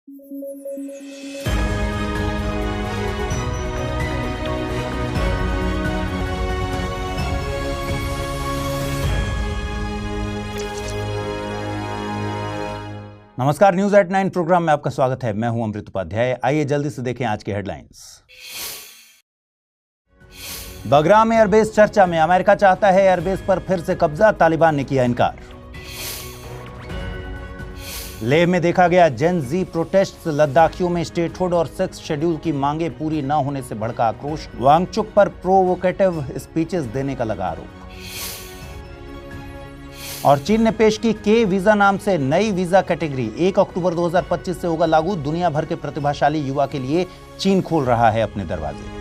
नमस्कार, news at 9 programme में आपका स्वागत है। मैं हूं अमृत उपाध्याय। आइए जल्दी से देखें आज के हेडलाइंस। बगराम एयरबेस चर्चा में, अमेरिका चाहता है एयरबेस पर फिर से कब्जा, तालिबान ने किया इनकार। लेह में देखा गया जेन जी प्रोटेस्ट, लद्दाखियों में स्टेटहुड और 6 शेड्यूल की मांगे पूरी न होने से भड़का आक्रोश, वांगचुक पर प्रोवोकेटिव स्पीचेस देने का लगा आरोप। और चीन ने पेश की के वीजा नाम से नई वीजा कैटेगरी, 1 अक्टूबर 2025 से होगा लागू। दुनिया भर के प्रतिभाशाली युवा के लिए चीन खोल रहा है अपने दरवाजे।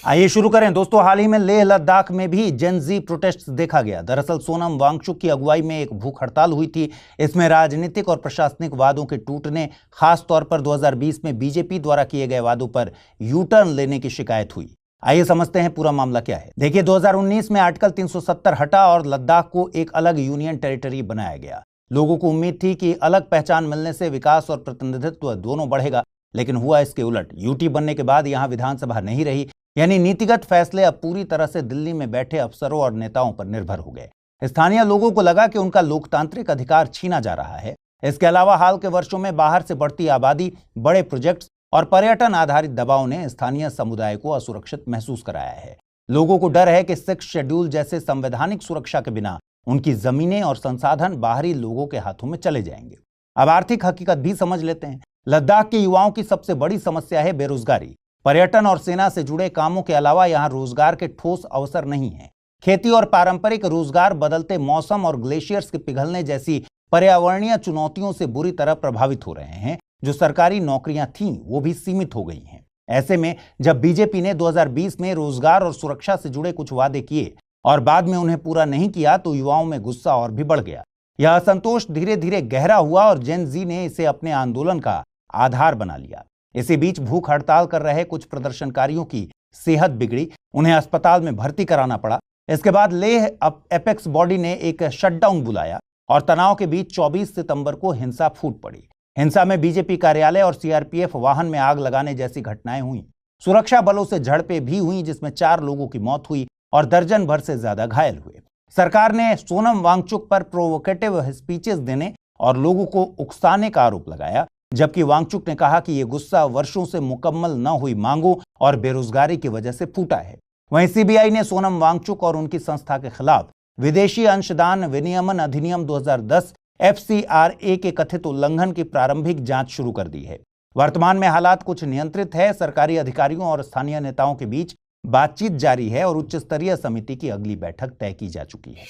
आइए शुरू करें दोस्तों। हाल ही में लेह लद्दाख में भी जेन जी प्रोटेस्ट देखा गया। दरअसल सोनम वांगचुक की अगुवाई में एक भूख हड़ताल हुई थी। इसमें राजनीतिक और प्रशासनिक वादों के टूटने, खास तौर पर 2020 में बीजेपी द्वारा किए गए वादों पर यू टर्न लेने की शिकायत हुई। आइए समझते हैं पूरा मामला क्या है। देखिए, 2019 में आर्टिकल 370 हटा और लद्दाख को एक अलग यूनियन टेरिटरी बनाया गया। लोगों को उम्मीद थी कि अलग पहचान मिलने से विकास और प्रतिनिधित्व दोनों बढ़ेगा, लेकिन हुआ इसके उलट। यूटी बनने के बाद यहां विधानसभा नहीं रही, यानी नीतिगत फैसले अब पूरी तरह से दिल्ली में बैठे अफसरों और नेताओं पर निर्भर हो गए। स्थानीय लोगों को लगा कि उनका लोकतांत्रिक अधिकार छीना जा रहा है। इसके अलावा हाल के वर्षों में बाहर से बढ़ती आबादी, बड़े प्रोजेक्ट्स और पर्यटन आधारित दबाव ने स्थानीय समुदाय को असुरक्षित महसूस कराया है। लोगों को डर है कि 6 शेड्यूल जैसे संवैधानिक सुरक्षा के बिना उनकी जमीनें और संसाधन बाहरी लोगों के हाथों में चले जाएंगे। अब आर्थिक हकीकत भी समझ लेते हैं। लद्दाख के युवाओं की सबसे बड़ी समस्या है बेरोजगारी। पर्यटन और सेना से जुड़े कामों के अलावा यहाँ रोजगार के ठोस अवसर नहीं है। खेती और पारंपरिक रोजगार बदलते मौसम और ग्लेशियर्स के पिघलने जैसी पर्यावरणीय चुनौतियों से बुरी तरह प्रभावित हो रहे हैं। जो सरकारी नौकरियां थीं वो भी सीमित हो गई हैं। ऐसे में जब बीजेपी ने 2020 में रोजगार और सुरक्षा से जुड़े कुछ वादे किए और बाद में उन्हें पूरा नहीं किया, तो युवाओं में गुस्सा और भी बढ़ गया। यह असंतोष धीरे धीरे गहरा हुआ और जेन जी ने इसे अपने आंदोलन का आधार बना लिया। इसी बीच भूख हड़ताल कर रहे कुछ प्रदर्शनकारियों की सेहत बिगड़ी, उन्हें अस्पताल में भर्ती कराना पड़ा। इसके बाद लेह एपेक्स बॉडी ने एक शटडाउन बुलाया और तनाव के बीच 24 सितंबर को हिंसा फूट पड़ी। हिंसा में बीजेपी कार्यालय और सीआरपीएफ वाहन में आग लगाने जैसी घटनाएं हुई। सुरक्षा बलों से झड़पें भी हुई, जिसमें 4 लोगों की मौत हुई और दर्जन भर से ज्यादा घायल हुए। सरकार ने सोनम वांगचुक पर प्रोवोकेटिव स्पीचेस देने और लोगों को उकसाने का आरोप लगाया, जबकि वांगचुक ने कहा कि यह गुस्सा वर्षों से मुकम्मल न हुई मांगों और बेरोजगारी की वजह से फूटा है। वहीं सीबीआई ने सोनम वांगचुक और उनकी संस्था के खिलाफ विदेशी अंशदान विनियमन अधिनियम 2010 FCRA के कथित उल्लंघन की प्रारंभिक जांच शुरू कर दी है। वर्तमान में हालात कुछ नियंत्रित है। सरकारी अधिकारियों और स्थानीय नेताओं के बीच बातचीत जारी है और उच्च स्तरीय समिति की अगली बैठक तय की जा चुकी है।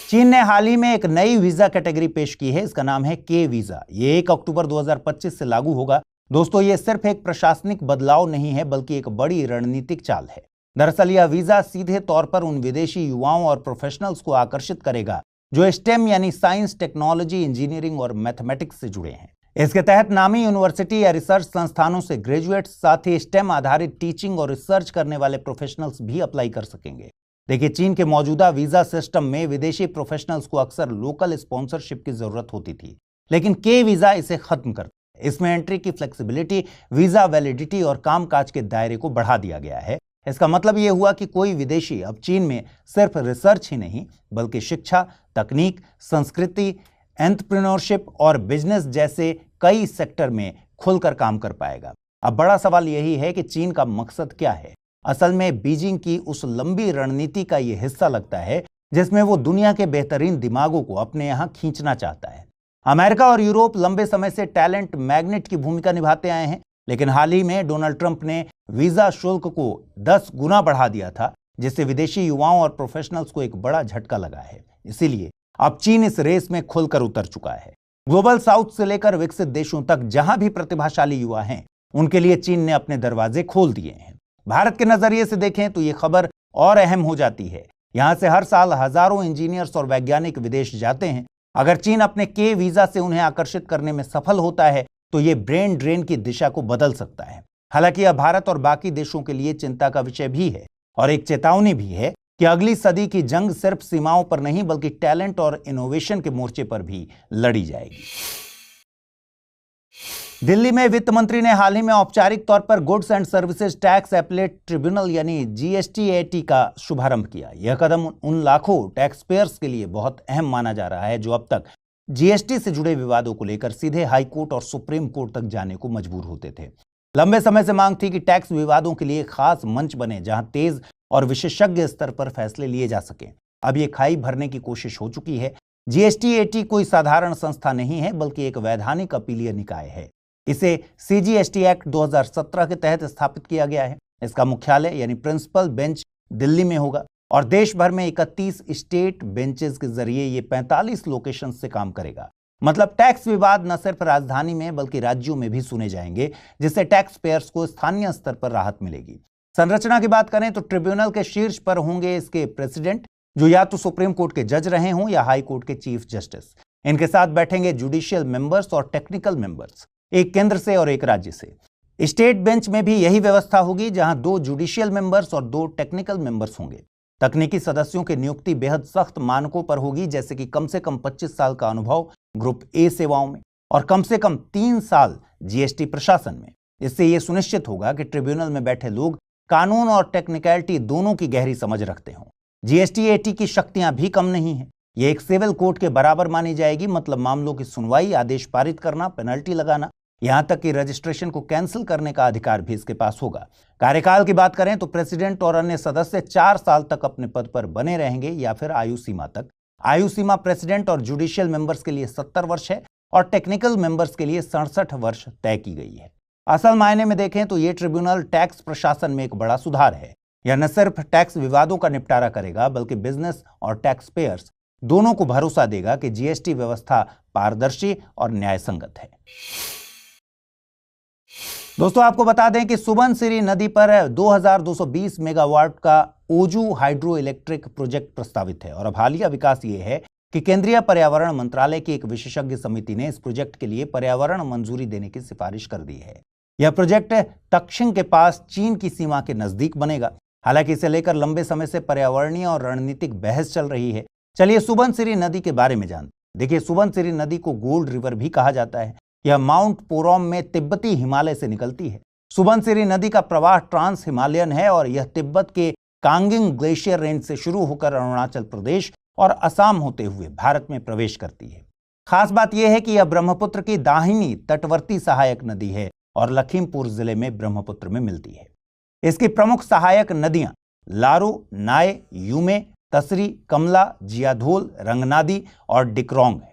चीन ने हाल ही में एक नई वीजा कैटेगरी पेश की है। इसका नाम है के वीजा। ये 1 अक्टूबर 2025 से लागू होगा। दोस्तों, ये सिर्फ एक प्रशासनिक बदलाव नहीं है, बल्कि एक बड़ी रणनीतिक चाल है। दरअसल यह वीजा सीधे तौर पर उन विदेशी युवाओं और प्रोफेशनल्स को आकर्षित करेगा जो स्टेम यानी साइंस, टेक्नोलॉजी, इंजीनियरिंग और मैथमेटिक्स से जुड़े हैं। इसके तहत नामी यूनिवर्सिटी या रिसर्च संस्थानों से ग्रेजुएट्स, साथ ही स्टेम आधारित टीचिंग और रिसर्च करने वाले प्रोफेशनल्स भी अप्लाई कर सकेंगे। देखिए, चीन के मौजूदा वीजा सिस्टम में विदेशी प्रोफेशनल्स को अक्सर लोकल स्पॉन्सरशिप की जरूरत होती थी, लेकिन के वीजा इसे खत्म करता है। इसमें एंट्री की फ्लेक्सिबिलिटी, वीजा वैलिडिटी और कामकाज के दायरे को बढ़ा दिया गया है। इसका मतलब यह हुआ कि कोई विदेशी अब चीन में सिर्फ रिसर्च ही नहीं, बल्कि शिक्षा, तकनीक, संस्कृति, एंटरप्रेन्योरशिप और बिजनेस जैसे कई सेक्टर में खुलकर काम कर पाएगा। अब बड़ा सवाल यही है कि चीन का मकसद क्या है। असल में बीजिंग की उस लंबी रणनीति का यह हिस्सा लगता है जिसमें वो दुनिया के बेहतरीन दिमागों को अपने यहां खींचना चाहता है। अमेरिका और यूरोप लंबे समय से टैलेंट मैग्नेट की भूमिका निभाते आए हैं, लेकिन हाल ही में डोनाल्ड ट्रंप ने वीजा शुल्क को 10 गुना बढ़ा दिया था, जिससे विदेशी युवाओं और प्रोफेशनल्स को एक बड़ा झटका लगा है। इसीलिए अब चीन इस रेस में खुलकर उतर चुका है। ग्लोबल साउथ से लेकर विकसित देशों तक जहां भी प्रतिभाशाली युवा हैं, उनके लिए चीन ने अपने दरवाजे खोल दिए हैं। भारत के नजरिए से देखें तो ये खबर और अहम हो जाती है। यहां से हर साल हजारों इंजीनियर्स और वैज्ञानिक विदेश जाते हैं। अगर चीन अपने के वीजा से उन्हें आकर्षित करने में सफल होता है तो ये ब्रेन ड्रेन की दिशा को बदल सकता है। हालांकि यह भारत और बाकी देशों के लिए चिंता का विषय भी है और एक चेतावनी भी है कि अगली सदी की जंग सिर्फ सीमाओं पर नहीं बल्कि टैलेंट और इनोवेशन के मोर्चे पर भी लड़ी जाएगी। दिल्ली में वित्त मंत्री ने हाल ही में औपचारिक तौर पर goods and services tax appellate tribunal यानी जीएसटीएटी का शुभारंभ किया। यह कदम उन लाखों टैक्स पेयर्स के लिए बहुत अहम माना जा रहा है जो अब तक जीएसटी से जुड़े विवादों को लेकर सीधे हाई कोर्ट और सुप्रीम कोर्ट तक जाने को मजबूर होते थे। लंबे समय से मांग थी कि टैक्स विवादों के लिए खास मंच बने जहां तेज और विशेषज्ञ स्तर पर फैसले लिए जा सकें। अब ये खाई भरने की कोशिश हो चुकी है। जीएसटीएटी कोई साधारण संस्था नहीं है बल्कि एक वैधानिक अपीलीय निकाय है। इसे सीजीएसटी एक्ट 2017 के तहत स्थापित किया गया है। इसका मुख्यालय यानी प्रिंसिपल बेंच दिल्ली में होगा और देश भर में 31 स्टेट बेंचेस के जरिए ये 45 लोकेशन से काम करेगा। मतलब टैक्स विवाद न सिर्फ राजधानी में बल्कि राज्यों में भी सुने जाएंगे, जिससे टैक्स पेयर्स को स्थानीय स्तर पर राहत मिलेगी। संरचना की बात करें तो ट्रिब्यूनल के शीर्ष पर होंगे इसके प्रेसिडेंट, जो या तो सुप्रीम कोर्ट के जज रहे हों या हाई कोर्ट के चीफ जस्टिस। इनके साथ बैठेंगे जुडिशियल मेंबर्स और टेक्निकल मेंबर्स, एक केंद्र से और एक राज्य से। स्टेट बेंच में भी यही व्यवस्था होगी, जहां 2 जुडिशियल मेंबर्स और 2 टेक्निकल मेंबर्स होंगे। तकनीकी सदस्यों की नियुक्ति बेहद सख्त मानकों पर होगी, जैसे कि कम से कम 25 साल का अनुभव ग्रुप ए सेवाओं में और कम से कम 3 साल जीएसटी प्रशासन में। इससे यह सुनिश्चित होगा कि ट्रिब्यूनल में बैठे लोग कानून और टेक्निकलिटी दोनों की गहरी समझ रखते हों। जीएसटीएटी की शक्तियां भी कम नहीं है। यह एक सिविल कोर्ट के बराबर मानी जाएगी, मतलब मामलों की सुनवाई, आदेश पारित करना, पेनल्टी लगाना, यहां तक कि रजिस्ट्रेशन को कैंसिल करने का अधिकार भी इसके पास होगा। कार्यकाल की बात करें तो प्रेसिडेंट और अन्य सदस्य 4 साल तक अपने पद पर बने रहेंगे या फिर आयु सीमा तक। आयु सीमा प्रेसिडेंट और जुडिशियल मेंबर्स के लिए 70 वर्ष है और टेक्निकल मेंबर्स के लिए 67 वर्ष तय की गई है। असल मायने में देखें तो ये ट्रिब्यूनल टैक्स प्रशासन में एक बड़ा सुधार है। यह न सिर्फ टैक्स विवादों का निपटारा करेगा बल्कि बिजनेस और टैक्स पेयर्स दोनों को भरोसा देगा कि जीएसटी व्यवस्था पारदर्शी और न्यायसंगत है। दोस्तों, आपको बता दें कि सुबनसिरी नदी पर 2220 मेगावाट का ओजू हाइड्रो इलेक्ट्रिक प्रोजेक्ट प्रस्तावित है और अब हालिया विकास ये है कि केंद्रीय पर्यावरण मंत्रालय की एक विशेषज्ञ समिति ने इस प्रोजेक्ट के लिए पर्यावरण मंजूरी देने की सिफारिश कर दी है। यह प्रोजेक्ट तक्षिंग के पास चीन की सीमा के नजदीक बनेगा। हालांकि इसे लेकर लंबे समय से पर्यावरणीय और रणनीतिक बहस चल रही है। चलिए सुबनसिरी नदी के बारे में जानते हैं। देखिए, सुबनसिरी नदी को गोल्ड रिवर भी कहा जाता है। यह माउंट पोरोम में तिब्बती हिमालय से निकलती है। सुबनसिरी नदी का प्रवाह ट्रांस हिमालयन है और यह तिब्बत के कांगिंग ग्लेशियर रेंज से शुरू होकर अरुणाचल प्रदेश और असम होते हुए भारत में प्रवेश करती है। खास बात यह है कि यह ब्रह्मपुत्र की दाहिनी तटवर्ती सहायक नदी है और लखीमपुर जिले में ब्रह्मपुत्र में मिलती है। इसकी प्रमुख सहायक नदियां लारो, नाय, यूमे, तसरी, कमला, जियाधोल, रंगनादी और डिक्रोंग है।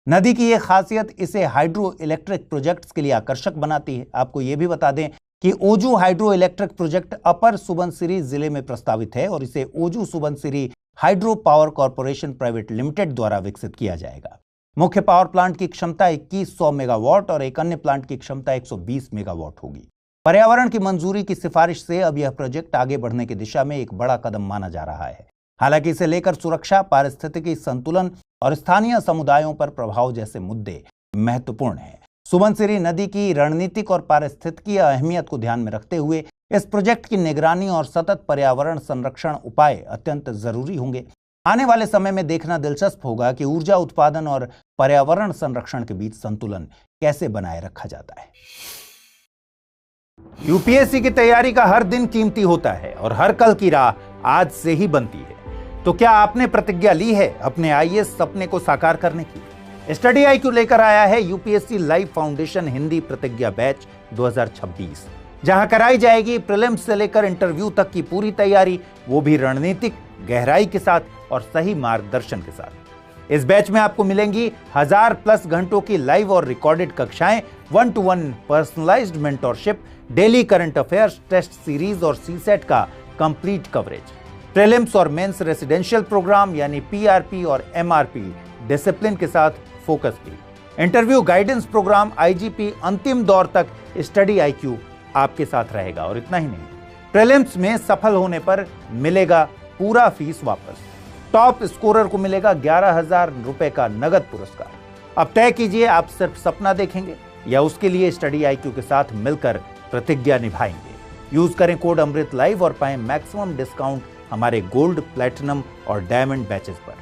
नदी की यह खासियत इसे हाइड्रो इलेक्ट्रिक प्रोजेक्ट्स के लिए आकर्षक बनाती है। आपको यह भी बता दें कि Oju hydro electric project upper Subansiri जिले में प्रस्तावित है और इसे Oju Subansiri hydro power corporation private limited द्वारा विकसित किया जाएगा। मुख्य पावर प्लांट की क्षमता 2100 मेगावाट और एक अन्य प्लांट की क्षमता 120 मेगावाट होगी। पर्यावरण की मंजूरी की सिफारिश से अब यह प्रोजेक्ट आगे बढ़ने की दिशा में एक बड़ा कदम माना जा रहा है। हालांकि इसे लेकर सुरक्षा, पारिस्थितिकी संतुलन और स्थानीय समुदायों पर प्रभाव जैसे मुद्दे महत्वपूर्ण हैं। सुबनसिरी नदी की रणनीतिक और पारिस्थितिकीय अहमियत को ध्यान में रखते हुए इस प्रोजेक्ट की निगरानी और सतत पर्यावरण संरक्षण उपाय अत्यंत जरूरी होंगे। आने वाले समय में देखना दिलचस्प होगा कि ऊर्जा उत्पादन और पर्यावरण संरक्षण के बीच संतुलन कैसे बनाए रखा जाता है। यूपीएससी की तैयारी का हर दिन कीमती होता है और हर कल की राह आज से ही बनती है। तो क्या आपने प्रतिज्ञा ली है अपने आईएएस सपने को साकार करने की? स्टडी IQ लेकर आया है यूपीएससी लाइव फाउंडेशन हिंदी प्रतिज्ञा बैच 2026, जहां कराई जाएगी प्रीलिम्स से लेकर इंटरव्यू तक की पूरी तैयारी, वो भी रणनीतिक गहराई के साथ और सही मार्गदर्शन के साथ। इस बैच में आपको मिलेंगी 1000+ घंटों की लाइव और रिकॉर्डेड कक्षाएं, 1-to-1 personalised mentorship, daily current affairs, test series और सीसेट का कंप्लीट कवरेज, प्रीलिम्स और मेंस रेसिडेंशियल प्रोग्राम यानी PRP और MRP डिसिप्लिन के साथ फोकस भी, इंटरव्यू गाइडेंस प्रोग्राम, IGP, अंतिम दौर तक स्टडी IQ आपके साथ रहेगा। और इतना ही नहीं, प्रीलिम्स में सफल होने पर मिलेगा पूरा फीस वापस। टॉप स्कोरर को मिलेगा 11,000 रुपए का नगद पुरस्कार। अब तय कीजिए, आप सिर्फ सपना देखेंगे या उसके लिए स्टडी IQ के साथ मिलकर प्रतिज्ञा निभाएंगे। यूज करें कोड अमृत लाइव और पाएं मैक्सिमम डिस्काउंट हमारे गोल्ड, प्लैटिनम और डायमंड बैचेस पर।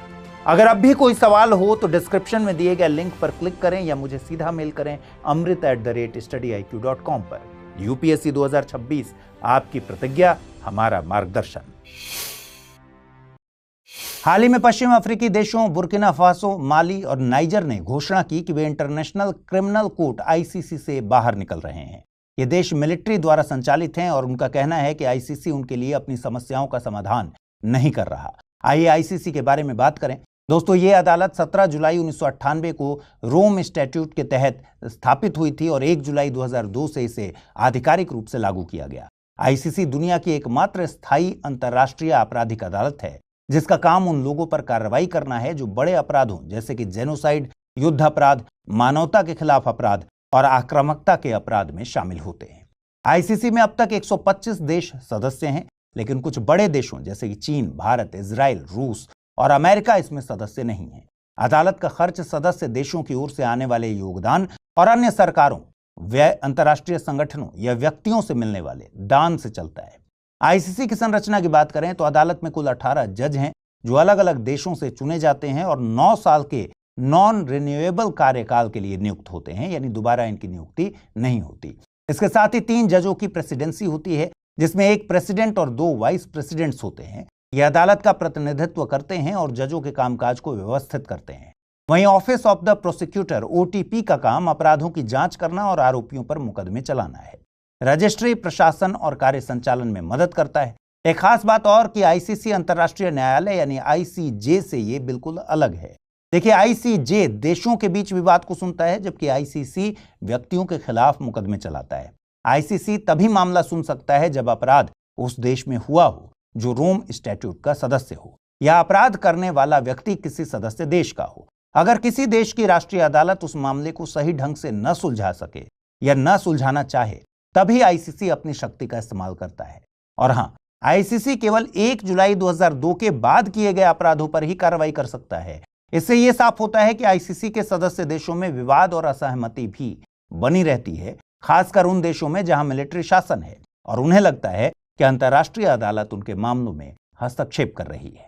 अगर अब भी कोई सवाल हो तो डिस्क्रिप्शन में दिए गए लिंक पर क्लिक करें या मुझे सीधा मेल करें amrit@studiiq.com पर। यूपीएससी 2026, आपकी प्रतिज्ञा, हमारा मार्गदर्शन। हाल ही में पश्चिम अफ्रीकी देशों बुर्किना फासो, माली और नाइजर ने घोषणा की कि वे इंटरनेशनल क्रिमिनल कोर्ट आईसीसी से बाहर निकल रहे हैं। ये देश मिलिट्री द्वारा संचालित हैं और उनका कहना है कि आईसीसी उनके लिए अपनी समस्याओं का समाधान नहीं कर रहा। आइए आईसीसी के बारे में बात करें। दोस्तों, ये अदालत 17 जुलाई 1998 को रोम स्टैट्यूट के तहत स्थापित हुई थी और 1 जुलाई 2002 से इसे आधिकारिक रूप से लागू किया गया। आईसीसी दुनिया की एकमात्र स्थायी अंतर्राष्ट्रीय आपराधिक अदालत है जिसका काम उन लोगों पर कार्रवाई करना है जो बड़े अपराधों जैसे कि जेनोसाइड, युद्ध अपराध, मानवता के खिलाफ अपराध और आक्रामकता के अपराध में शामिल होते हैं। आईसीसी में अब तक 125 देश सदस्य हैं, लेकिन कुछ बड़े देशों जैसे कि चीन, भारत, इजराइल, रूस और अमेरिका इसमें सदस्य नहीं है। अदालत का खर्च सदस्य देशों की ओर से आने वाले योगदान और अन्य सरकारों, व्यय, अंतर्राष्ट्रीय संगठनों या व्यक्तियों से मिलने वाले दान से चलता है। आईसीसी की संरचना की बात करें तो अदालत में कुल 18 जज हैं जो अलग अलग देशों से चुने जाते हैं और 9 साल के नॉन रिन्यूएबल कार्यकाल के लिए नियुक्त होते हैं, यानी दोबारा इनकी नियुक्ति नहीं होती। इसके साथ ही 3 जजों की प्रेसिडेंसी होती है जिसमें एक प्रेसिडेंट और 2 वाइस प्रेसिडेंट्स होते हैं। ये अदालत का प्रतिनिधित्व करते हैं और जजों के कामकाज को व्यवस्थित करते हैं। वहीं office of the prosecutor OTP का काम अपराधों की जांच करना और आरोपियों पर मुकदमे चलाना है। रजिस्ट्री, प्रशासन और कार्य संचालन में मदद करता है। एक खास बात और कि आईसीसी अंतर्राष्ट्रीय न्यायालय यानी आईसीजे से ये बिल्कुल अलग है। देखिए, आईसीजे देशों के बीच विवाद को सुनता है जबकि आईसीसी व्यक्तियों के खिलाफ मुकदमे चलाता है। आईसीसी तभी मामला सुन सकता है जब अपराध उस देश में हुआ हो जो रोम स्टैट्यूट का सदस्य हो या अपराध करने वाला व्यक्ति किसी सदस्य देश का हो। अगर किसी देश की राष्ट्रीय अदालत उस मामले को सही ढंग से न सुलझा सके या न सुलझाना चाहे तभी आईसीसी अपनी शक्ति का इस्तेमाल करता है। और हां, आईसीसी केवल 1 जुलाई 2002 के बाद किए गए अपराधों पर ही कार्रवाई कर सकता है। इससे यह साफ होता है कि आईसीसी के सदस्य देशों में विवाद और असहमति भी बनी रहती है, खासकर उन देशों में जहां मिलिट्री शासन है और उन्हें लगता है कि अंतर्राष्ट्रीय अदालत उनके मामलों में हस्तक्षेप कर रही है।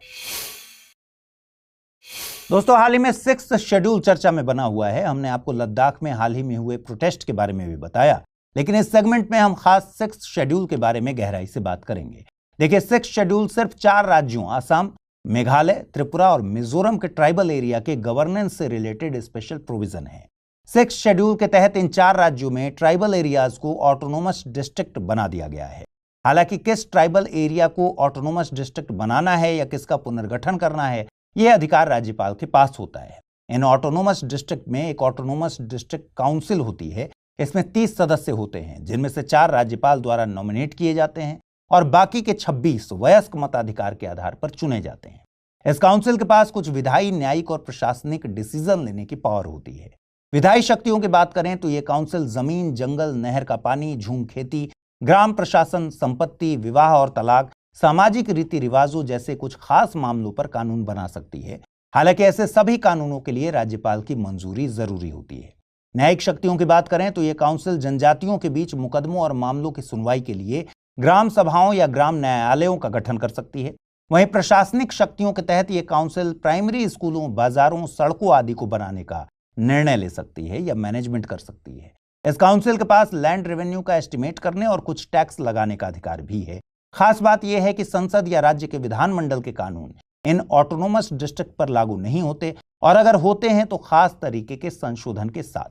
दोस्तों, हाल ही में 6th शेड्यूल चर्चा में बना हुआ है। हमने आपको लद्दाख में हाल ही में हुए प्रोटेस्ट के बारे में भी बताया, लेकिन इस सेगमेंट में हम खास 6th शेड्यूल के बारे में गहराई से बात करेंगे। देखिए, 6th शेड्यूल सिर्फ 4 राज्यों असम, मेघालय, त्रिपुरा और मिजोरम के ट्राइबल एरिया के गवर्नेंस से रिलेटेड स्पेशल प्रोविजन है। 6th शेड्यूल के तहत इन 4 राज्यों में ट्राइबल एरियाज को ऑटोनोमस डिस्ट्रिक्ट बना दिया गया है। हालांकि किस ट्राइबल एरिया को ऑटोनोमस डिस्ट्रिक्ट बनाना है या किसका पुनर्गठन करना है, यह अधिकार राज्यपाल के पास होता है। इन ऑटोनोमस डिस्ट्रिक्ट में एक ऑटोनोमस डिस्ट्रिक्ट काउंसिल होती है। इसमें 30 सदस्य होते हैं जिनमें से 4 राज्यपाल द्वारा नॉमिनेट किए जाते हैं और बाकी के 26 वयस्क मताधिकार के आधार पर चुने जाते हैं। इस काउंसिल के पास कुछ विधायी, न्यायिक और प्रशासनिक डिसीजन लेने की पावर होती है। विधायी शक्तियों की बात करें तो यह काउंसिल जमीन, जंगल, नहर का पानी, झूम खेती, ग्राम प्रशासन, संपत्ति, विवाह और तलाक, सामाजिक रीति रिवाजों जैसे कुछ खास मामलों पर कानून बना सकती है। हालांकि ऐसे सभी कानूनों के लिए राज्यपाल की मंजूरी जरूरी होती है। न्यायिक शक्तियों की बात करें तो यह काउंसिल जनजातियों के बीच मुकदमों और मामलों की सुनवाई के लिए ग्राम सभाओं या ग्राम न्यायालयों का गठन कर सकती है। वहीं प्रशासनिक शक्तियों के तहत यह काउंसिल प्राइमरी स्कूलों, बाजारों, सड़कों आदि को बनाने का निर्णय ले सकती है या मैनेजमेंट कर सकती है। इस काउंसिल के पास लैंड रेवेन्यू का एस्टिमेट करने और कुछ टैक्स लगाने का अधिकार भी है। खास बात यह है कि संसद या राज्य के विधानमंडल के कानून इन ऑटोनोमस डिस्ट्रिक्ट पर लागू नहीं होते और अगर होते हैं तो खास तरीके के संशोधन के साथ।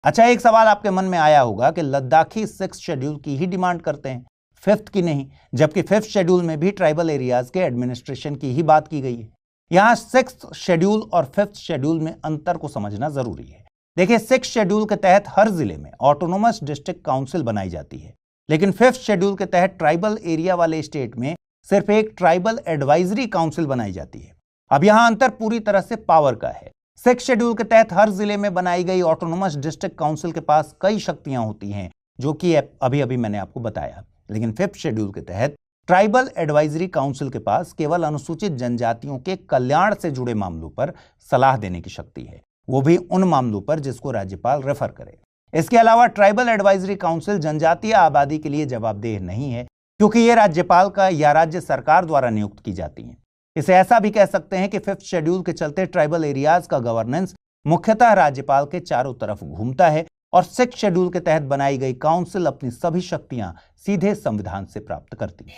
अच्छा, एक सवाल आपके मन में आया होगा कि लद्दाखी 6th शेड्यूल की ही डिमांड करते हैं, 5th की नहीं, जबकि 5th शेड्यूल में भी ट्राइबल एरियाज के एडमिनिस्ट्रेशन की ही बात की गई है। यहां 6th शेड्यूल और 5th शेड्यूल में अंतर को समझना जरूरी है। देखिए, 6th शेड्यूल के तहत हर जिले में ऑटोनोमस डिस्ट्रिक्ट काउंसिल बनाई जाती है, लेकिन 5th शेड्यूल के तहत ट्राइबल एरिया वाले स्टेट में सिर्फ एक ट्राइबल एडवाइजरी काउंसिल बनाई जाती है। अब यहां अंतर पूरी तरह से पावर का है। 6th शेड्यूल के तहत हर जिले में बनाई गई ऑटोनोमस डिस्ट्रिक्ट काउंसिल के पास कई शक्तियां होती हैं, जो कि अभी मैंने आपको बताया। लेकिन 5th शेड्यूल के तहत ट्राइबल एडवाइजरी काउंसिल के पास केवल अनुसूचित जनजातियों के कल्याण से जुड़े मामलों पर सलाह देने की शक्ति है, वो भी उन मामलों पर जिसको राज्यपाल रेफर करे। इसके अलावा ट्राइबल एडवाइजरी काउंसिल जनजातीय आबादी के लिए जवाबदेह नहीं है, क्योंकि ये राज्यपाल का या राज्य सरकार द्वारा नियुक्त की जाती हैं। इसे ऐसा भी कह सकते हैं कि 5th शेड्यूल के चलते ट्राइबल एरियाज का गवर्नेंस मुख्यतः राज्यपाल के चारों तरफ घूमता है और 6th शेड्यूल के तहत बनाई गई काउंसिल अपनी सभी शक्तियां सीधे संविधान से प्राप्त करती है।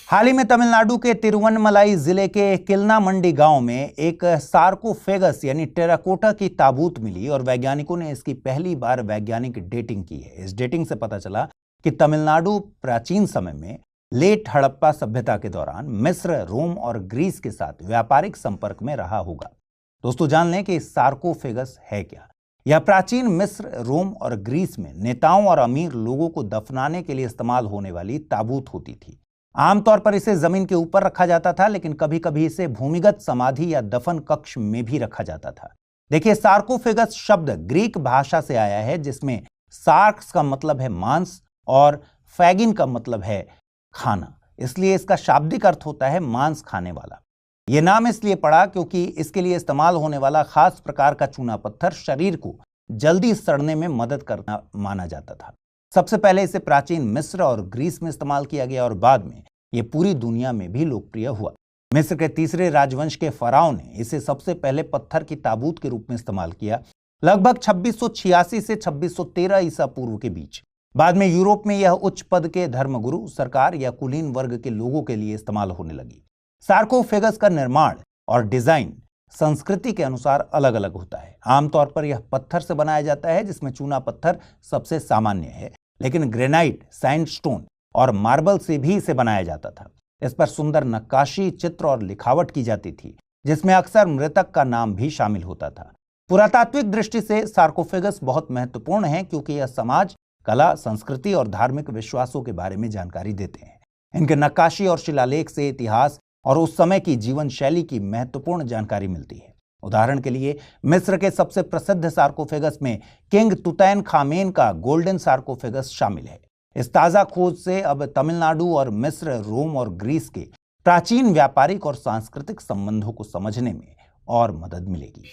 हाल ही में तमिलनाडु के तिरुवन्नमलाई जिले के किलनामंडी गांव में एक सार्कोफेगस यानी टेराकोटा की ताबूत मिली और वैज्ञानिकों ने इसकी पहली बार वैज्ञानिक डेटिंग की है। इस डेटिंग से पता चला कि तमिलनाडु प्राचीन समय में लेट हड़प्पा सभ्यता के दौरान मिस्र, रोम और ग्रीस के साथ व्यापारिक संपर्क में रहा होगा। दोस्तों, जान लें कि सार्कोफेगस है क्या। यह प्राचीन मिस्र, रोम और ग्रीस में नेताओं और अमीर लोगों को दफनाने के लिए इस्तेमाल होने वाली ताबूत होती थी। आमतौर पर इसे जमीन के ऊपर रखा जाता था, लेकिन कभी कभी इसे भूमिगत समाधि या दफन कक्ष में भी रखा जाता था। देखिए, सार्कोफेगस शब्द ग्रीक भाषा से आया है, जिसमें सार्क्स का मतलब है मांस और फैगिन का मतलब है खाना, इसलिए इसका शाब्दिक अर्थ होता है मांस खाने वाला। यह नाम इसलिए पड़ा क्योंकि इसके लिए इस्तेमाल होने वाला खास प्रकार का चूना पत्थर शरीर को जल्दी सड़ने में मदद करना माना जाता था। सबसे पहले इसे प्राचीन मिस्र और ग्रीस में इस्तेमाल किया गया और बाद में यह पूरी दुनिया में भी लोकप्रिय हुआ। मिस्र के तीसरे राजवंश के फराओ ने इसे सबसे पहले पत्थर की ताबूत के रूप में इस्तेमाल किया, लगभग 2686 से 2613 ईसा पूर्व के बीच। बाद में यूरोप में यह उच्च पद के धर्मगुरु, सरकार या कुलीन वर्ग के लोगों के लिए इस्तेमाल होने लगी। सार्कोफेगस का निर्माण और डिजाइन संस्कृति के अनुसार अलग अलग होता है। आमतौर पर यह पत्थर से बनाया जाता है, जिसमें चूना पत्थर सबसे सामान्य है, लेकिन ग्रेनाइट, सैंडस्टोन और मार्बल से भी इसे बनाया जाता था। इस पर सुंदर नक्काशी, चित्र और लिखावट की जाती थी, जिसमें अक्सर मृतक का नाम भी शामिल होता था। पुरातात्विक दृष्टि से सार्कोफेगस बहुत महत्वपूर्ण है क्योंकि यह समाज, कला, संस्कृति और धार्मिक विश्वासों के बारे में जानकारी देते हैं। इनके नक्काशी और शिलालेख से इतिहास और उस समय की जीवन शैली की महत्वपूर्ण जानकारी मिलती है। उदाहरण के लिए, मिस्र के सबसे प्रसिद्ध सार्कोफेगस में किंग तुतैनखामेन का गोल्डन सार्कोफेगस शामिल है। इस ताजा खोज से अब तमिलनाडु और मिस्र, रोम और ग्रीस के प्राचीन व्यापारिक और सांस्कृतिक संबंधों को समझने में और मदद मिलेगी।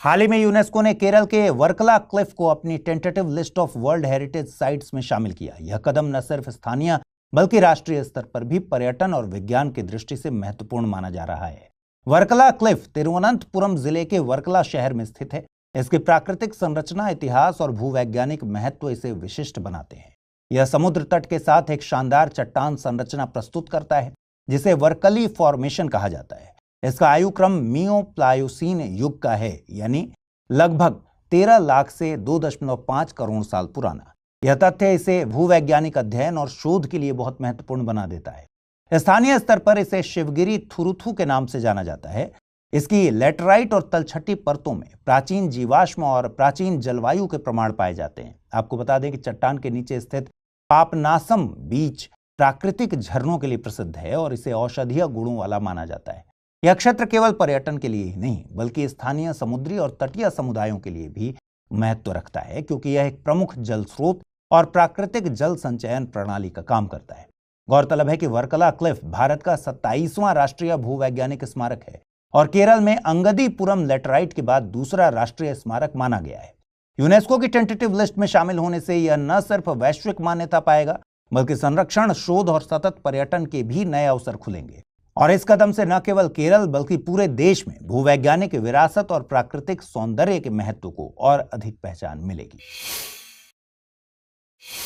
हाल ही में यूनेस्को ने केरल के वर्कला क्लिफ को अपनी tentative list of world heritage sites में शामिल किया। यह कदम न सिर्फ स्थानीय बल्कि राष्ट्रीय स्तर पर भी पर्यटन और विज्ञान की दृष्टि से महत्वपूर्ण माना जा रहा है। वर्कला क्लिफ तिरुवनंतपुरम जिले के वर्कला शहर में स्थित है। इसकी प्राकृतिक संरचना, इतिहास और भूवैज्ञानिक महत्व इसे विशिष्ट बनाते हैं। यह समुद्र तट के साथ एक शानदार चट्टान संरचना प्रस्तुत करता है, जिसे वर्कली फॉर्मेशन कहा जाता है। इसका आयु क्रम मियोप्लायोसीन युग का है, यानी लगभग 13 लाख से 2.5 करोड़ साल पुराना। यह तथ्य इसे भूवैज्ञानिक अध्ययन और शोध के लिए बहुत महत्वपूर्ण बना देता है। स्थानीय स्तर पर इसे शिवगिरी थुरुथु के नाम से जाना जाता है। इसकी लेटराइट और तलछटी परतों में प्राचीन जीवाश्म और प्राचीन जलवायु के प्रमाण पाए जाते हैं। आपको बता दें कि चट्टान के नीचे स्थित पापनासम बीच प्राकृतिक झरनों के लिए प्रसिद्ध है और इसे औषधीय गुणों वाला माना जाता है। यह क्षेत्र केवल पर्यटन के लिए ही नहीं बल्कि स्थानीय समुद्री और तटीय समुदायों के लिए भी महत्व रखता है, क्योंकि यह एक प्रमुख जल स्रोत और प्राकृतिक जल संचयन प्रणाली का काम करता है। गौरतलब है कि वर्कला क्लिफ भारत का 27वां राष्ट्रीय भूवैज्ञानिक स्मारक है और केरल में अंगदीपुरम लेटराइट के बाद दूसरा राष्ट्रीय स्मारक माना गया है। यूनेस्को की टेंटेटिव लिस्ट में शामिल होने से यह न सिर्फ वैश्विक मान्यता पाएगा बल्कि संरक्षण, शोध और सतत पर्यटन के भी नए अवसर खुलेंगे। और इस कदम से न केवल केरल बल्कि पूरे देश में भूवैज्ञानिक विरासत और प्राकृतिक सौंदर्य के महत्व को और अधिक पहचान मिलेगी।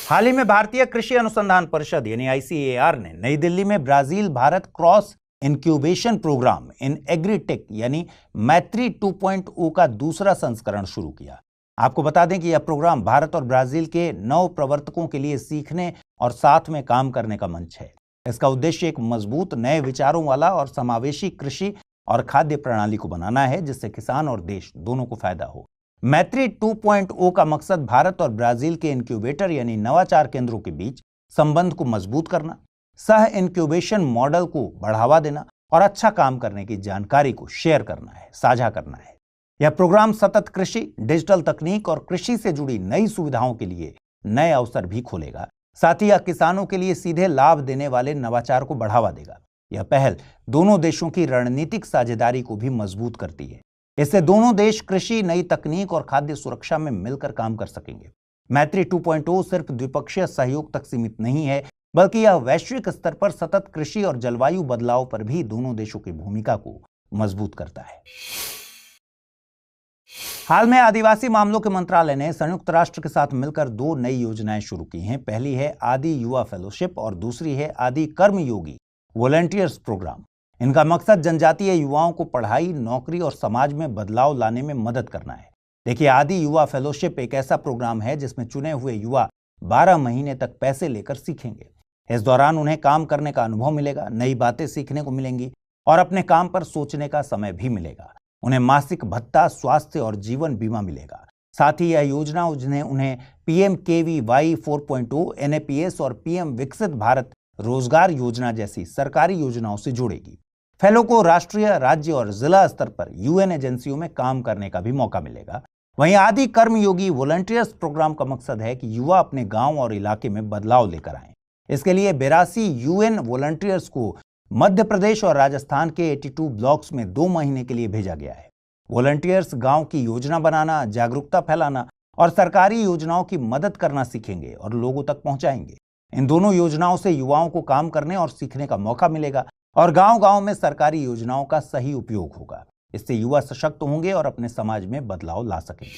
हाल ही में भारतीय कृषि अनुसंधान परिषद यानी ICAR ने नई दिल्ली में Brazil Bharat cross incubation program in agritech यानी मैत्री 2.0 का दूसरा संस्करण शुरू किया। आपको बता दें कि यह प्रोग्राम भारत और ब्राजील के नव प्रवर्तकों के लिए सीखने और साथ में काम करने का मंच है। इसका उद्देश्य एक मजबूत, नए विचारों वाला और समावेशी कृषि और खाद्य प्रणाली को बनाना है, जिससे किसान और देश दोनों को फायदा हो। मैत्री 2.0 का मकसद भारत और ब्राजील के इंक्यूबेटर यानी नवाचार केंद्रों के बीच संबंध को मजबूत करना, सह इंक्यूबेशन मॉडल को बढ़ावा देना और अच्छा काम करने की जानकारी को शेयर करना है, साझा करना है। यह प्रोग्राम सतत कृषि, डिजिटल तकनीक और कृषि से जुड़ी नई सुविधाओं के लिए नए अवसर भी खोलेगा। साथ ही यह किसानों के लिए सीधे लाभ देने वाले नवाचार को बढ़ावा देगा। यह पहल दोनों देशों की रणनीतिक साझेदारी को भी मजबूत करती है। इससे दोनों देश कृषि, नई तकनीक और खाद्य सुरक्षा में मिलकर काम कर सकेंगे। मैत्री 2.0 सिर्फ द्विपक्षीय सहयोग तक सीमित नहीं है, बल्कि यह वैश्विक स्तर पर सतत कृषि और जलवायु बदलाव पर भी दोनों देशों की भूमिका को मजबूत करता है। हाल में आदिवासी मामलों के मंत्रालय ने संयुक्त राष्ट्र के साथ मिलकर 2 नई योजनाएं शुरू की हैं। पहली है आदि युवा फेलोशिप और दूसरी है आदि कर्मयोगी वॉलंटियर्स प्रोग्राम। इनका मकसद जनजातीय युवाओं को पढ़ाई, नौकरी और समाज में बदलाव लाने में मदद करना है। देखिए, आदि युवा फेलोशिप एक ऐसा प्रोग्राम है जिसमें चुने हुए युवा 12 महीने तक पैसे लेकर सीखेंगे। इस दौरान उन्हें काम करने का अनुभव मिलेगा, नई बातें सीखने को मिलेंगी और अपने काम पर सोचने का समय भी मिलेगा। उन्हें मासिक भत्ता, स्वास्थ्य और जीवन बीमा मिलेगा। साथ ही यह योजना उन्हें PMKVY 4.0, NAPS और PM विकसित भारत रोजगार योजना जैसी सरकारी योजनाओं से जोड़ेगी। फेलो को राष्ट्रीय, राज्य और जिला स्तर पर UN एजेंसियों में काम करने का भी मौका मिलेगा। वहीं आदि कर्मयोगी वॉलंटियर्स प्रोग्राम का मकसद है कि युवा अपने गांव और इलाके में बदलाव लेकर आएं। इसके लिए 82 UN वॉलंटियर्स को मध्य प्रदेश और राजस्थान के 82 ब्लॉक्स में 2 महीने के लिए भेजा गया है। वॉलंटियर्स गांव की योजना बनाना, जागरूकता फैलाना और सरकारी योजनाओं की मदद करना सीखेंगे और लोगों तक पहुंचाएंगे। इन दोनों योजनाओं से युवाओं को काम करने और सीखने का मौका मिलेगा और गांव-गांव में सरकारी योजनाओं का सही उपयोग होगा। इससे युवा सशक्त होंगे और अपने समाज में बदलाव ला सकेंगे।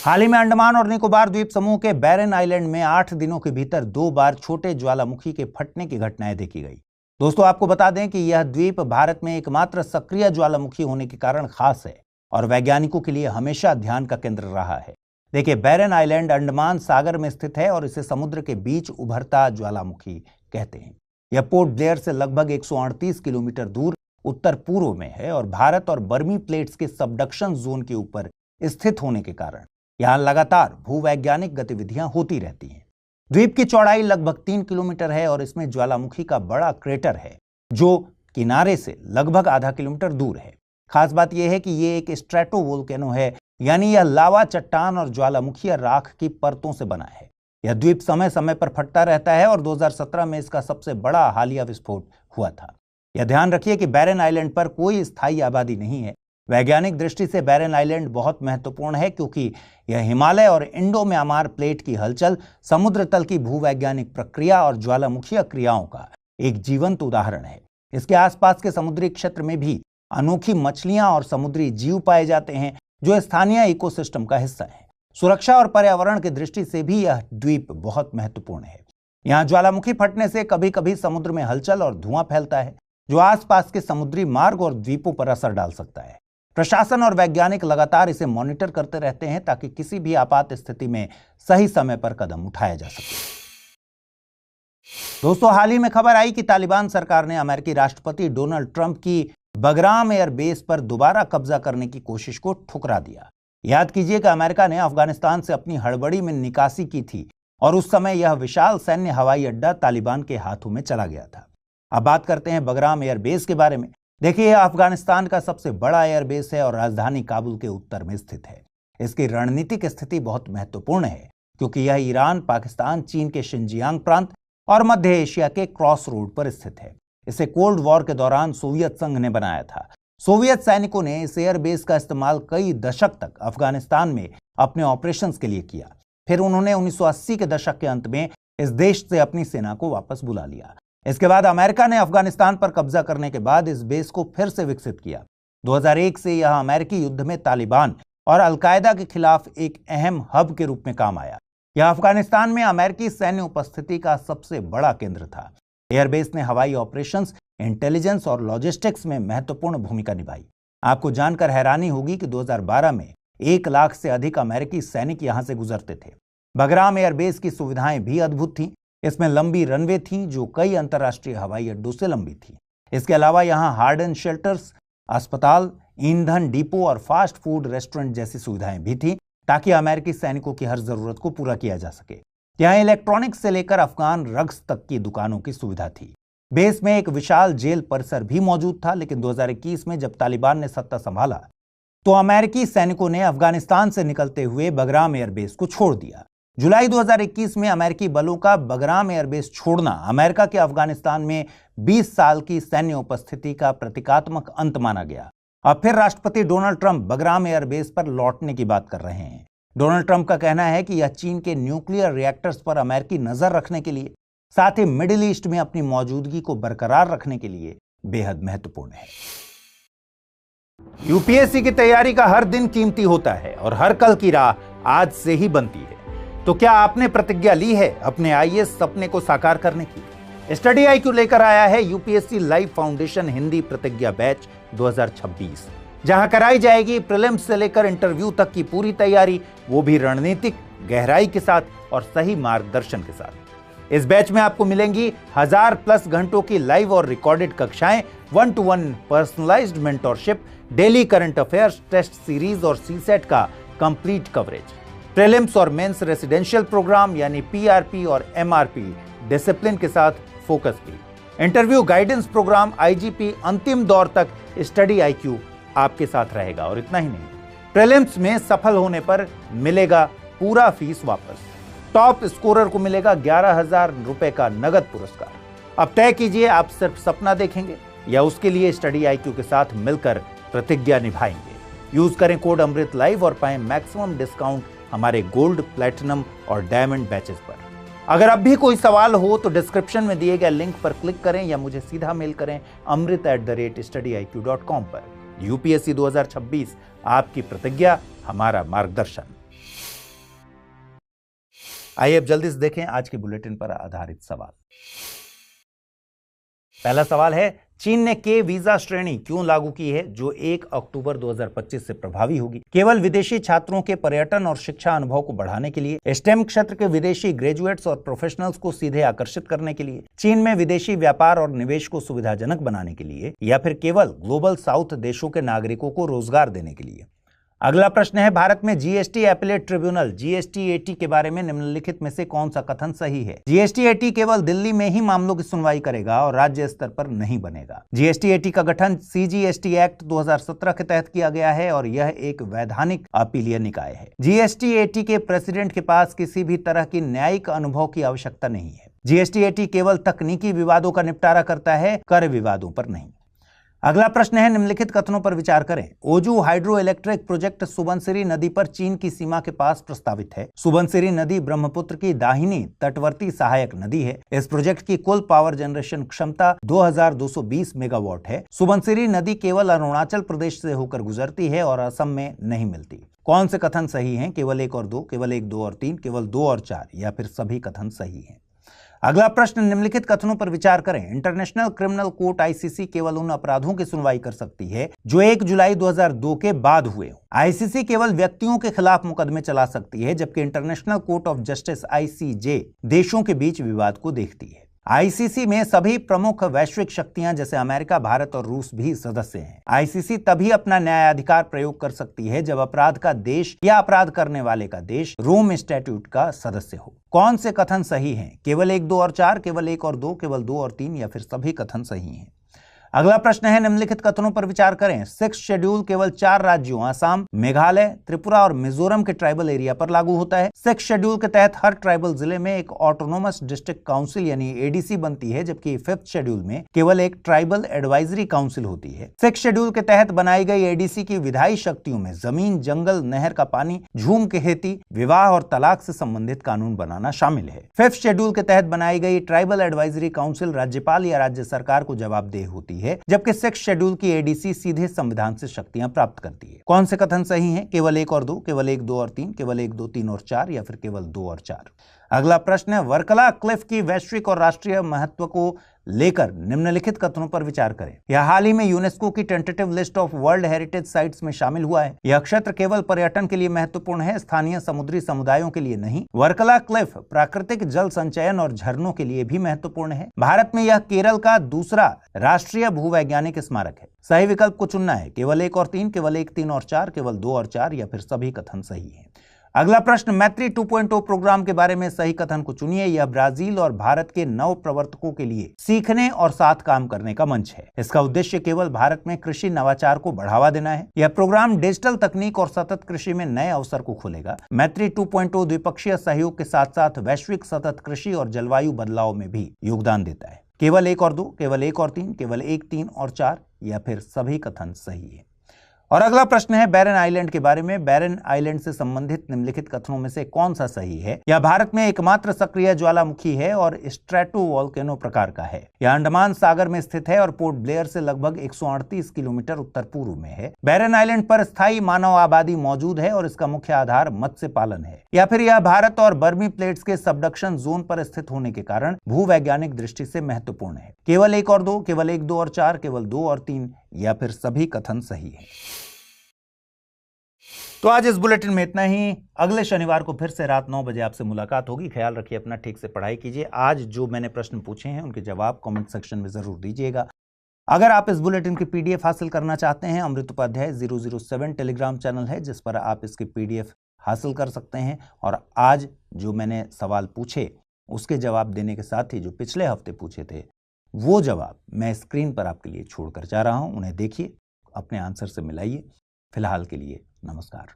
हाल ही में अंडमान और निकोबार द्वीप समूह के बैरन आइलैंड में 8 दिनों के भीतर 2 बार छोटे ज्वालामुखी के फटने की घटनाएं देखी गई। दोस्तों, आपको बता दें कि यह द्वीप भारत में एकमात्र सक्रिय ज्वालामुखी होने के कारण खास है और वैज्ञानिकों के लिए हमेशा ध्यान का केंद्र रहा है। देखिए, बैरन आइलैंड अंडमान सागर में स्थित है और इसे समुद्र के बीच उभरता ज्वालामुखी कहते हैं। यह पोर्ट ब्लेयर से लगभग 138 किलोमीटर दूर उत्तर पूर्व में है और भारत और बर्मी प्लेट्स के सबडक्शन जोन के ऊपर स्थित होने के कारण यहां लगातार भूवैज्ञानिक गतिविधियां होती रहती हैं। द्वीप की चौड़ाई लगभग 3 किलोमीटर है और इसमें ज्वालामुखी का बड़ा क्रेटर है जो किनारे से लगभग आधा किलोमीटर दूर है। खास बात यह है कि यह एक स्ट्रेटोवोल्केनो है, यानी यह लावा, चट्टान और ज्वालामुखीय राख की परतों से बना है। यह द्वीप समय समय पर फटता रहता है और 2017 में इसका सबसे बड़ा हालिया विस्फोट हुआ था। यह ध्यान रखिए कि बैरन आइलैंड पर कोई स्थायी आबादी नहीं है। वैज्ञानिक दृष्टि से बैरन आइलैंड बहुत महत्वपूर्ण है क्योंकि यह हिमालय और इंडो म्यांमार प्लेट की हलचल, समुद्र तल की भूवैज्ञानिक प्रक्रिया और ज्वालामुखीय क्रियाओं का एक जीवंत उदाहरण है। इसके आसपास के समुद्री क्षेत्र में भी अनोखी मछलियां और समुद्री जीव पाए जाते हैं जो स्थानीय इकोसिस्टम का हिस्सा है। सुरक्षा और पर्यावरण की दृष्टि से भी यह द्वीप बहुत महत्वपूर्ण है। यहाँ ज्वालामुखी फटने से कभी कभी समुद्र में हलचल और धुआं फैलता है जो आसपास के समुद्री मार्ग और द्वीपों पर असर डाल सकता है। प्रशासन और वैज्ञानिक लगातार इसे मॉनिटर करते रहते हैं ताकि किसी भी आपात स्थिति में सही समय पर कदम उठाया जा सके। दोस्तों, हाल ही में खबर आई कि तालिबान सरकार ने अमेरिकी राष्ट्रपति डोनाल्ड ट्रंप की बगराम एयरबेस पर दोबारा कब्जा करने की कोशिश को ठुकरा दिया। याद कीजिए कि अमेरिका ने अफगानिस्तान से अपनी हड़बड़ी में निकासी की थी और उस समय यह विशाल सैन्य हवाई अड्डा तालिबान के हाथों में चला गया था। अब बात करते हैं बगराम एयरबेस के बारे में। देखिए, यह अफगानिस्तान का सबसे बड़ा एयरबेस है और राजधानी काबुल के उत्तर में स्थित है। इसकी रणनीतिक स्थिति बहुत महत्वपूर्ण है क्योंकि यह ईरान, पाकिस्तान, चीन के शिनजियांग प्रांत और मध्य एशिया के क्रॉस रोड पर स्थित है। इसे कोल्ड वॉर के दौरान सोवियत संघ ने बनाया था। सोवियत सैनिकों ने इस एयरबेस का इस्तेमाल कई दशक तक अफगानिस्तान में अपने ऑपरेशंस के लिए किया। फिर उन्होंने 1980 के दशक के अंत में इस देश से अपनी सेना को वापस बुला लिया। इसके बाद अमेरिका ने अफगानिस्तान पर कब्जा करने के बाद इस बेस को फिर से विकसित किया। 2001 से यह अमेरिकी युद्ध में तालिबान और अलकायदा के खिलाफ एक अहम हब के रूप में काम आया। यह अफगानिस्तान में अमेरिकी सैन्य उपस्थिति का सबसे बड़ा केंद्र था। एयरबेस ने हवाई ऑपरेशंस, इंटेलिजेंस और लॉजिस्टिक्स में महत्वपूर्ण भूमिका निभाई। आपको जानकर हैरानी होगी कि 2012 में 1 लाख से अधिक अमेरिकी सैनिक यहां से गुजरते थे। बगराम एयरबेस की सुविधाएं भी अद्भुत थीं। इसमें लंबी रनवे थीं जो कई अंतर्राष्ट्रीय हवाई अड्डों से लंबी थी। इसके अलावा यहां हार्डन शेल्टर्स, अस्पताल, ईंधन डिपो और फास्ट फूड रेस्टोरेंट जैसी सुविधाएं भी थी ताकि अमेरिकी सैनिकों की हर जरूरत को पूरा किया जा सके। यहाँ इलेक्ट्रॉनिक्स से लेकर अफगान रग्स तक की दुकानों की सुविधा थी। बेस में एक विशाल जेल परिसर भी मौजूद था, लेकिन 2021 में जब तालिबान ने सत्ता संभाला तो अमेरिकी सैनिकों ने अफगानिस्तान से निकलते हुए बगराम एयरबेस को छोड़ दिया। जुलाई 2021 में अमेरिकी बलों का बगराम एयरबेस छोड़ना अमेरिका के अफगानिस्तान में 20 साल की सैन्य उपस्थिति का प्रतीकात्मक अंत माना गया। अब फिर राष्ट्रपति डोनाल्ड ट्रंप बगराम एयरबेस पर लौटने की बात कर रहे हैं। डोनाल्ड ट्रंप का कहना है कि यह चीन के न्यूक्लियर रिएक्टर्स पर अमेरिकी नजर रखने के लिए, साथ ही मिडिल ईस्ट में अपनी मौजूदगी को बरकरार रखने के लिए बेहद महत्वपूर्ण है। यूपीएससी की तैयारी का हर दिन कीमती होता है और हर कल की राह आज से ही बनती है। तो क्या आपने प्रतिज्ञा ली है अपने आईएएस सपने को साकार करने की? स्टडी IQ लेकर आया है यूपीएससी लाइव फाउंडेशन हिंदी प्रतिज्ञा बैच 2026, जहां कराई जाएगी प्रीलिम्स से लेकर इंटरव्यू तक की पूरी तैयारी, वो भी रणनीतिक गहराई के साथ और सही मार्गदर्शन के साथ। इस बैच में आपको मिलेंगी 1000+ घंटों की लाइव और रिकॉर्डेड कक्षाएं, 1-to-1 personalised mentorship, daily current affairs, test series और सीसेट का कंप्लीट कवरेज, प्रीलिम्स और मेंस रेसिडेंशियल प्रोग्राम यानी PRP और MRP डिसिप्लिन के साथ फोकस भी, इंटरव्यू गाइडेंस प्रोग्राम, IGP, अंतिम दौर तक स्टडी IQ आपके साथ रहेगा। और इतना ही नहीं, प्रीलिम्स में सफल होने पर मिलेगा पूरा फीस वापस, टॉप स्कोरर को मिलेगा 11,000 रुपए का नगद पुरस्कार। अब तय कीजिए, आप सिर्फ सपना देखेंगे या उसके लिए स्टडी IQ के साथ मिलकर प्रतिज्ञा निभाएंगे। यूज करें कोड अमृत लाइव और पाएं मैक्सिमम डिस्काउंट हमारे गोल्ड, प्लैटिनम और डायमंड बैचेस पर। अगर अब भी कोई सवाल हो तो डिस्क्रिप्शन में दिए गए लिंक पर क्लिक करें या मुझे सीधा मेल करें amrit@studyiq.com पर। यूपीएससी 2026, आपकी प्रतिज्ञा, हमारा मार्गदर्शन। आइए अब जल्दी से देखें आज के बुलेटिन पर आधारित सवाल। पहला सवाल है, चीन ने के वीजा श्रेणी क्यों लागू की है जो 1 अक्टूबर 2025 से प्रभावी होगी? केवल विदेशी छात्रों के पर्यटन और शिक्षा अनुभव को बढ़ाने के लिए, स्टेम क्षेत्र के विदेशी ग्रेजुएट्स और प्रोफेशनल्स को सीधे आकर्षित करने के लिए, चीन में विदेशी व्यापार और निवेश को सुविधाजनक बनाने के लिए, या फिर केवल ग्लोबल साउथ देशों के नागरिकों को रोजगार देने के लिए? अगला प्रश्न है, भारत में जीएसटी एपीलेट ट्रिब्यूनल GSTAT के बारे में निम्नलिखित में से कौन सा कथन सही है? GSTAT केवल दिल्ली में ही मामलों की सुनवाई करेगा और राज्य स्तर पर नहीं बनेगा। GSTAT का गठन CGST एक्ट 2017 के तहत किया गया है और यह एक वैधानिक अपीलीय निकाय है। GSTAT के प्रेसिडेंट के पास किसी भी तरह की न्यायिक अनुभव की आवश्यकता नहीं है। GSTAT केवल तकनीकी विवादों का निपटारा करता है, कर विवादों पर नहीं। अगला प्रश्न है, निम्नलिखित कथनों पर विचार करें। ओजू हाइड्रो इलेक्ट्रिक प्रोजेक्ट सुबनसिरी नदी पर चीन की सीमा के पास प्रस्तावित है। सुबनसिरी नदी ब्रह्मपुत्र की दाहिनी तटवर्ती सहायक नदी है। इस प्रोजेक्ट की कुल पावर जनरेशन क्षमता 2220 मेगावाट है। सुबनसिरी नदी केवल अरुणाचल प्रदेश से होकर गुजरती है और असम में नहीं मिलती। कौन से कथन सही हैं? केवल 1 और 2, केवल 1, 2 और 3, केवल 2 और 4, या फिर सभी कथन सही हैं? अगला प्रश्न, निम्नलिखित कथनों पर विचार करें। इंटरनेशनल क्रिमिनल कोर्ट ICC केवल उन अपराधों की सुनवाई कर सकती है जो 1 जुलाई 2002 के बाद हुए हों। ICC केवल व्यक्तियों के खिलाफ मुकदमे चला सकती है, जबकि international court of justice ICJ देशों के बीच विवाद को देखती है। ICC में सभी प्रमुख वैश्विक शक्तियां जैसे अमेरिका, भारत और रूस भी सदस्य हैं। ICC तभी अपना न्यायाधिकार प्रयोग कर सकती है जब अपराध का देश या अपराध करने वाले का देश रोम स्टैट्यूट का सदस्य हो। कौन से कथन सही हैं? केवल 1, 2 और 4, केवल 1 और 2, केवल 2 और 3, या फिर सभी कथन सही हैं? अगला प्रश्न है, निम्नलिखित कथनों पर विचार करें। 6th शेड्यूल केवल 4 राज्यों असम, मेघालय, त्रिपुरा और मिजोरम के ट्राइबल एरिया पर लागू होता है। 6th शेड्यूल के तहत हर ट्राइबल जिले में एक ऑटोनोमस डिस्ट्रिक्ट काउंसिल यानी ADC बनती है, जबकि 5th शेड्यूल में केवल एक ट्राइबल एडवाइजरी काउंसिल होती है। 6th शेड्यूल के तहत बनाई गई ADC की विधायी शक्तियों में जमीन, जंगल, नहर का पानी, झूम के खेती, विवाह और तलाक से संबंधित कानून बनाना शामिल है। 5th शेड्यूल के तहत बनाई गई ट्राइबल एडवाइजरी काउंसिल राज्यपाल या राज्य सरकार को जवाबदेह होती है, जबकि 6th शेड्यूल की ADC सीधे संविधान से शक्तियां प्राप्त करती है। कौन से कथन सही हैं? केवल 1 और 2, केवल 1, 2 और 3, केवल 1, 2, 3 और 4, या फिर केवल 2 और 4? अगला प्रश्न है, वर्कला क्लिफ की वैश्विक और राष्ट्रीय महत्व को लेकर निम्नलिखित कथनों पर विचार करें। यह हाल ही में यूनेस्को की tentative list of world heritage sites में शामिल हुआ है। यह क्षेत्र केवल पर्यटन के लिए महत्वपूर्ण है, स्थानीय समुद्री समुदायों के लिए नहीं। वर्कला क्लिफ प्राकृतिक जल संचयन और झरनों के लिए भी महत्वपूर्ण है। भारत में यह केरल का दूसरा राष्ट्रीय भूवैज्ञानिक स्मारक है। सही विकल्प को चुनना है। केवल 1 और 3, केवल 1, 3 और 4, केवल 2 और 4, या फिर सभी कथन सही है? अगला प्रश्न, मैत्री 2.0 प्रोग्राम के बारे में सही कथन को चुनिए। यह ब्राजील और भारत के नव प्रवर्तकों के लिए सीखने और साथ काम करने का मंच है। इसका उद्देश्य केवल भारत में कृषि नवाचार को बढ़ावा देना है। यह प्रोग्राम डिजिटल तकनीक और सतत कृषि में नए अवसर को खोलेगा। मैत्री 2.0 द्विपक्षीय सहयोग के साथ साथ वैश्विक सतत कृषि और जलवायु बदलाव में भी योगदान देता है। केवल 1 और 2, केवल 1 और 3, केवल 1, 3 और 4, या फिर सभी कथन सही है? और अगला प्रश्न है बैरन आइलैंड के बारे में। बैरन आइलैंड से संबंधित निम्नलिखित कथनों में से कौन सा सही है? यह भारत में एकमात्र सक्रिय ज्वालामुखी है और स्ट्रेटोवोल्केनो प्रकार का है। यह अंडमान सागर में स्थित है और पोर्ट ब्लेयर से लगभग 138 किलोमीटर उत्तर पूर्व में है। बैरन आइलैंड पर स्थायी मानव आबादी मौजूद है और इसका मुख्य आधार मत्स्य पालन है। या फिर यह भारत और बर्मी प्लेट्स के सबडक्शन जोन पर स्थित होने के कारण भूवैज्ञानिक दृष्टि से महत्वपूर्ण है। केवल 1 और 2, केवल 1, 2 और 4, केवल 2 और 3 या फिर सभी कथन सही है। तो आज इस बुलेटिन में इतना ही। अगले शनिवार को फिर से रात 9 बजे आपसे मुलाकात होगी। ख्याल रखिए अपना, ठीक से पढ़ाई कीजिए। आज जो मैंने प्रश्न पूछे हैं उनके जवाब कमेंट सेक्शन में जरूर दीजिएगा। अगर आप इस बुलेटिन की पीडीएफ हासिल करना चाहते हैं, अमृत उपाध्याय 007 टेलीग्राम चैनल है जिस पर आप इसकी पीडीएफ हासिल कर सकते हैं। और आज जो मैंने सवाल पूछे उसके जवाब देने के साथ ही जो पिछले हफ्ते पूछे थे वो जवाब मैं स्क्रीन पर आपके लिए छोड़कर जा रहा हूं। उन्हें देखिए, अपने आंसर से मिलाइए। फिलहाल के लिए नमस्कार।